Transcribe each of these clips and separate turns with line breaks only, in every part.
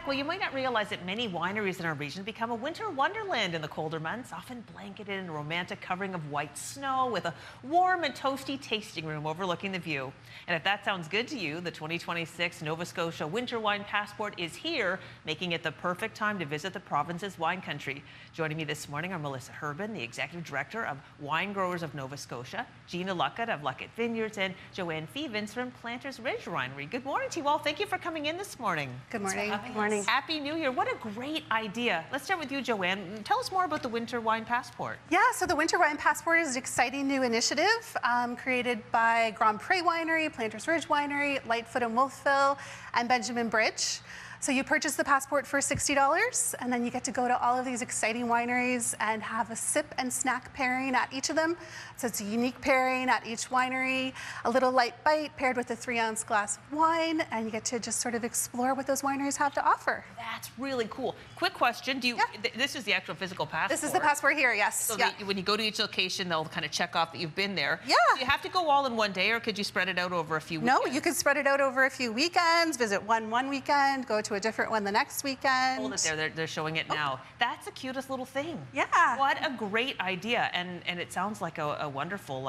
back. Well, you might not realize that many wineries in our region become a winter wonderland in the colder months, often blanketed in a romantic covering of white snow with a warm and toasty tasting room overlooking the view. And if that sounds good to you, the 2026 Nova Scotia Winter Wine Passport is here, making it the perfect time to visit the province's wine country. Joining me this morning are Melissa Herbin, the Executive Director of Wine Growers of Nova Scotia, Gina Luckett of Luckett Vineyards, and Joanne Fevens from Planters Ridge Winery. Good morning to you all. Thank you for coming in this morning.
Good morning.
Good morning.
Happy New Year. What a great idea. Let's start with you, Joanne. Tell us more about the Winter Wine Passport.
Yeah, so the Winter Wine Passport is an exciting new initiative created by Grand Pré Winery, Planters Ridge Winery, Lightfoot and Wolfville, and Benjamin Bridge. So you purchase the passport for $60, and then you get to go to all of these exciting wineries and have a sip and snack pairing at each of them. So it's a unique pairing at each winery, a little light bite paired with a 3-ounce glass of wine, and you get to just sort of explore what those wineries have to offer.
That's really cool. Quick question. Do you?
Yeah.
This is the actual physical passport.
This is the passport here, yes.
So
yeah.
when you go to each location, they'll kind of check off that you've been there.
Yeah.
Do you have to go all in one day, or could you spread it out over a few weekends?
No, you could spread it out over a few weekends, visit one weekend, go to a different one the next weekend.
Hold it there. They're showing it now. That's the cutest little thing.
Yeah.
What a great idea. And it sounds like a wonderful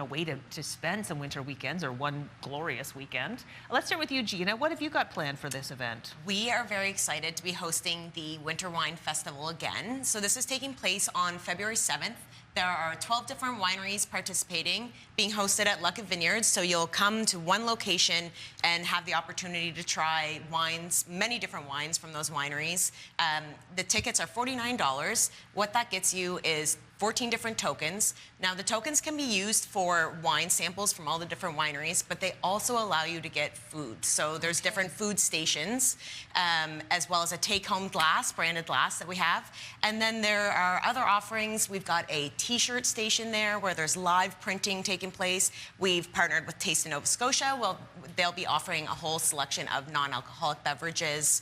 way to spend some winter weekends, or one glorious weekend. Let's start with you, Gina. What have you got planned for this event?
We are very excited to be hosting the Winter Wine Festival again. So this is taking place on February 7th. There are 12 different wineries participating, being hosted at Luckett Vineyards. So you'll come to one location and have the opportunity to try wines, many different wines from those wineries. The tickets are $49. What that gets you is 14 different tokens. Now, the tokens can be used for wine samples from all the different wineries, but they also allow you to get food. So there's different food stations, as well as a take-home glass, branded glass that we have. And then there are other offerings. We've got a T-shirt station there where there's live printing taking place. We've partnered with Taste of Nova Scotia. Well, they'll be offering a whole selection of non-alcoholic beverages.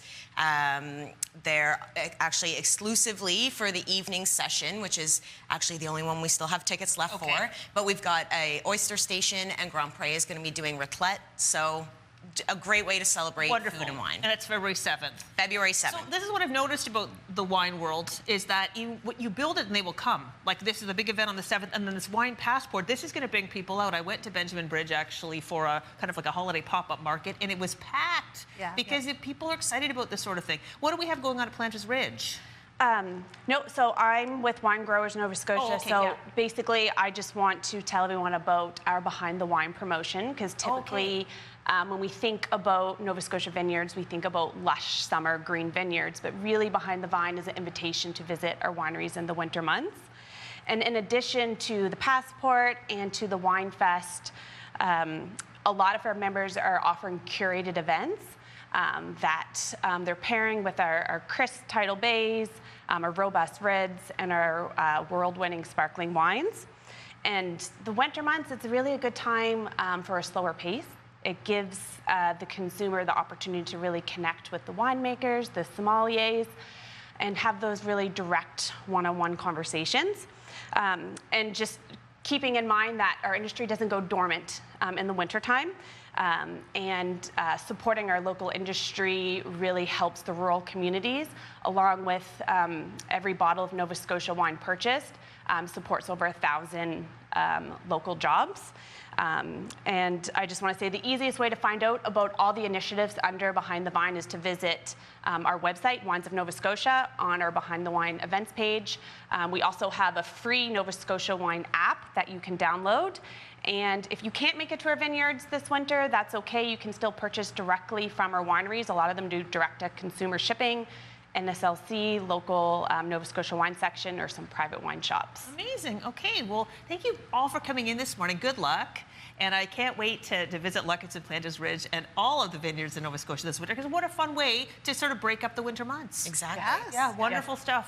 They're actually exclusively for the evening session, which is actually the only one we still have tickets left for. But we've got a oyster station, and Grand Pré is going to be doing raclette. So a great way to celebrate food and wine.
And it's February 7th.
February 7th.
So this is what I've noticed about the wine world, is that you build it and they will come. Like, this is a big event on the 7th, and then this wine passport, this is going to bring people out. I went to Benjamin Bridge actually for a kind of like a holiday pop-up market, and it was packed because people are excited about this sort of thing. What do we have going on at Planters Ridge?
No, so I'm with Wine Growers Nova Scotia. Basically, I just want to tell everyone about our Behind the Wine promotion, because typically when we think about Nova Scotia vineyards, we think about lush summer green vineyards, but really Behind the Vine is an invitation to visit our wineries in the winter months. And in addition to the passport and to the Wine Fest, a lot of our members are offering curated events that they're pairing with our crisp tidal bays, our robust reds, and our world-winning sparkling wines. And the winter months, it's really a good time for a slower pace. It gives the consumer the opportunity to really connect with the winemakers, the sommeliers, and have those really direct one-on-one conversations. And just keeping in mind that our industry doesn't go dormant in the wintertime. And supporting our local industry really helps the rural communities, along with every bottle of Nova Scotia wine purchased supports over 1,000 local jobs. And I just want to say the easiest way to find out about all the initiatives under Behind the Vine is to visit our website, Wines of Nova Scotia, on our Behind the Wine events page. We also have a free Nova Scotia wine app that you can download. And if you can't make it to our vineyards this winter, that's okay. You can still purchase directly from our wineries. A lot of them do direct-to-consumer shipping, NSLC, local Nova Scotia wine section, or some private wine shops.
Amazing. Okay, well, thank you all for coming in this morning. Good luck. And I can't wait to visit Luckett's and Planters Ridge and all of the vineyards in Nova Scotia this winter, because what a fun way to sort of break up the winter months.
Exactly.
Yes.
Yeah, wonderful stuff.